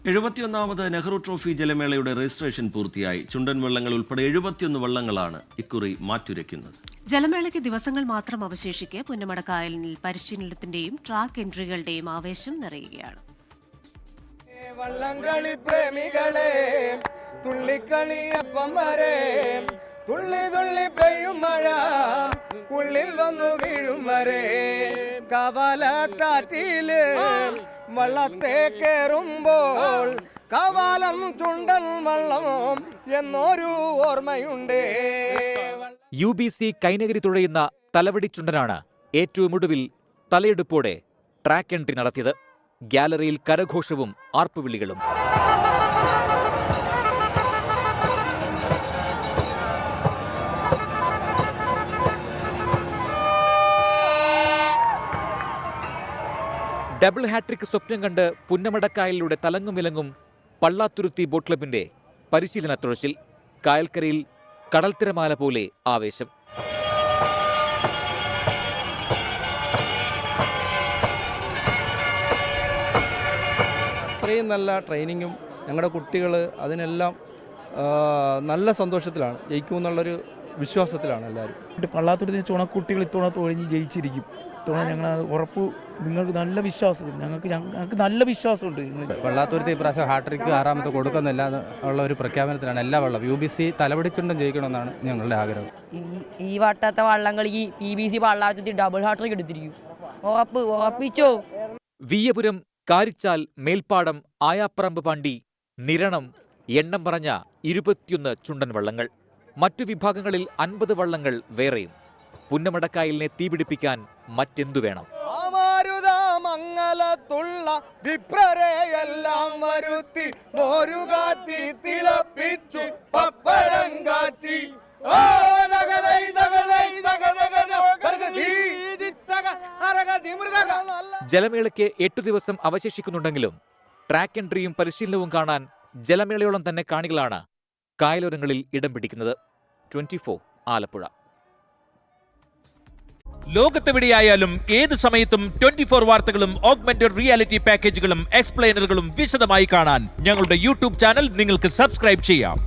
71ാമത് Nehru trophy ജലമേളയുടെ registration പൂർത്തിയായി. ചുണ്ടൻ വള്ളങ്ങൾ ഉൾപ്പെടെ 71 വള്ളങ്ങളാണ് ഇക്കുറി മാറ്റുരയ്ക്കുന്നത്. ജലമേളയ്ക്ക് ദിവസങ്ങൾ മാത്രം അവശേഷിക്കെ പുന്നമടക്കായലിൽ പരിശീലനത്തിന്റെയും ട്രാക്ക് എൻട്രികളുടെയും ആവേശം നിറയുകയാണ്. വള്ളംകളി പ്രേമികളെ തുള്ളിക്കളിയപ്പം വരെ തുള്ളി തുള്ളി പെയ്യും മഴ ഉള്ളിൽ വന്നു വീഴും വരെ കവലക്കാറ്റില് വള്ളത്തെ കയറുമ്പോൾ കവാലം ചുണ്ടൻ വള്ളമോ എന്നൊരു ഓർമ്മയുണ്ട്. UBC കൈനഗരി തുഴയുന്ന തലവടി ചുണ്ടനാണ് ഏറ്റവും ഒടുവിൽ തലയെടുപ്പോടെ ട്രാക്ക് എൻട്രി നടത്തിയത്. ഗ്യാലറിയിൽ കരഘോഷവും ആർപ്പുവിളികളും. ഡബിൾ ഹാട്രിക് സ്വപ്നം കണ്ട് പുന്നമടക്കായലിലൂടെ തലങ്ങും വിലങ്ങും പള്ളാത്തുരുത്തി ബോട്ട് ക്ലബിന്റെ പരിശീലന തുഴച്ചിൽ. കായൽക്കരയിൽ കടൽത്തിരമാല പോലെ ആവേശം. അത്രയും നല്ല ട്രെയിനിങ്ങും ഞങ്ങളുടെ കുട്ടികൾ അതിനെല്ലാം നല്ല സന്തോഷത്തിലാണ്, ജയിക്കുമെന്നുള്ളൊരു വിശ്വാസത്തിലാണ് എല്ലാവരും. പള്ളാത്തുരുത്തി ചുണക്കുട്ടികൾ ഇത്തവണ തൊഴിഞ്ഞ് ജയിച്ചിരിക്കും. ഇത്തവണ ഞങ്ങൾ ഉറപ്പ്, നിങ്ങൾക്ക് നല്ല വിശ്വാസം, ഞങ്ങൾക്ക് നല്ല വിശ്വാസമുണ്ട്. പള്ളാത്തുരുത്തി ഇപ്രാവശ്യം ഹാട്രിക്ക് 6ാമത്തെ കൊടുക്കുന്നില്ല ഉള്ള ഒരു പ്രഖ്യാപനത്തിലാണ് എല്ലാ വള്ളം UBC തലവടിച്ചുണ്ടും ജയിക്കണമെന്നാണ് ഞങ്ങളുടെ ആഗ്രഹം. ഈ വട്ടത്തെ വള്ളങ്ങൾ ഈ PBC പള്ളാത്തുരുത്തി ഡബിൾ ഹാട്രിക് എടുത്തിരിക്കും. ഉറപ്പിച്ചോ. വീയപുരം, കാരിച്ചാൽ, മേൽപ്പാടം, ആയാപ്പറമ്പ് പാണ്ടി, നിരണം, എണ്ണം പറഞ്ഞ 21 ചുണ്ടൻ വള്ളങ്ങൾ. മറ്റു വിഭാഗങ്ങളിൽ 50 വള്ളങ്ങൾ വേറെയും. പുന്നമടക്കായലിനെ തീപിടിപ്പിക്കാൻ മറ്റെന്തു വേണം? മംഗലത്തുള്ള വിപ്രരെയെല്ലാം വരുത്തി മോരുകാച്ചി തിളപ്പിച്ചു പപ്പടം കാച്ചി ജലമേളയ്ക്ക് 8 ദിവസം അവശേഷിക്കുന്നുണ്ടെങ്കിലും ട്രാക്ക് എൻട്രിയും പരിശീലനവും കാണാൻ ജലമേളയോളം തന്നെ കാണികളാണ് കായലോരങ്ങളിൽ ഇടം പിടിക്കുന്നത്. 24 ആലപ്പുഴ. ലോകത്തെവിടെയായാലും ഏത് സമയത്തും 24 വാർത്തകളും ഓഗ്മെന്റഡ് റിയാലിറ്റി പാക്കേജുകളും എക്സ്പ്ലെയിനറുകളും വിശദമായി കാണാൻ ഞങ്ങളുടെ YouTube ചാനൽ നിങ്ങൾക്ക് സബ്സ്ക്രൈബ് ചെയ്യാം.